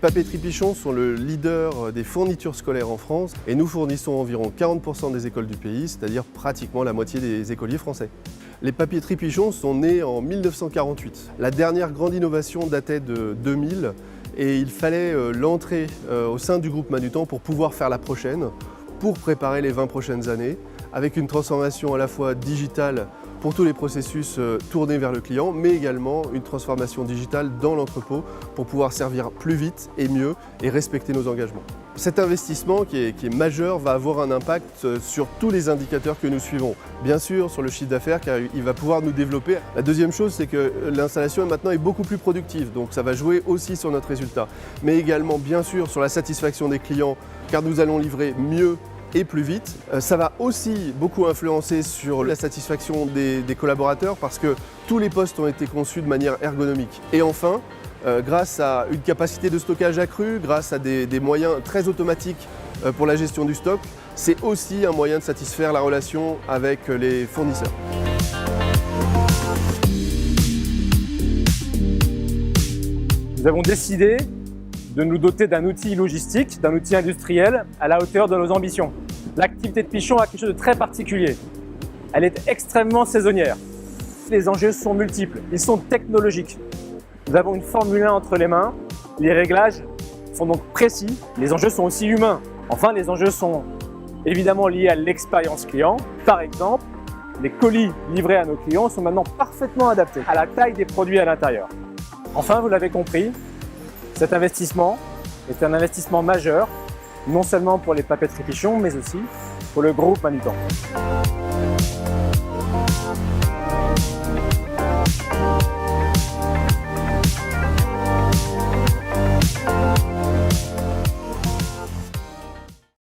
papeteries Pichon sont le leader des fournitures scolaires en France et nous fournissons environ 40% des écoles du pays, c'est-à-dire pratiquement la moitié des écoliers français. Les papeteries Pichon sont nées en 1948. La dernière grande innovation datait de 2000 et il fallait l'entrée au sein du groupe Manutan pour pouvoir faire la prochaine, pour préparer les 20 prochaines années, avec une transformation à la fois digitale pour tous les processus tournés vers le client, mais également une transformation digitale dans l'entrepôt pour pouvoir servir plus vite et mieux et respecter nos engagements. Cet investissement qui est majeur va avoir un impact sur tous les indicateurs que nous suivons. Bien sûr sur le chiffre d'affaires car il va pouvoir nous développer. La deuxième chose c'est que l'installation maintenant est beaucoup plus productive, donc ça va jouer aussi sur notre résultat. Mais également bien sûr sur la satisfaction des clients car nous allons livrer mieux et plus vite. Ça va aussi beaucoup influencer sur la satisfaction des collaborateurs parce que tous les postes ont été conçus de manière ergonomique. Et enfin, grâce à une capacité de stockage accrue, grâce à des moyens très automatiques pour la gestion du stock, c'est aussi un moyen de satisfaire la relation avec les fournisseurs. Nous avons décidé de nous doter d'un outil logistique, d'un outil industriel à la hauteur de nos ambitions. L'activité de Pichon a quelque chose de très particulier. Elle est extrêmement saisonnière. Les enjeux sont multiples, ils sont technologiques. Nous avons une Formule 1 entre les mains, les réglages sont donc précis, les enjeux sont aussi humains. Enfin, les enjeux sont évidemment liés à l'expérience client. Par exemple, les colis livrés à nos clients sont maintenant parfaitement adaptés à la taille des produits à l'intérieur. Enfin, vous l'avez compris, cet investissement est un investissement majeur, non seulement pour les papeteries Pichon, mais aussi pour le groupe Manutan.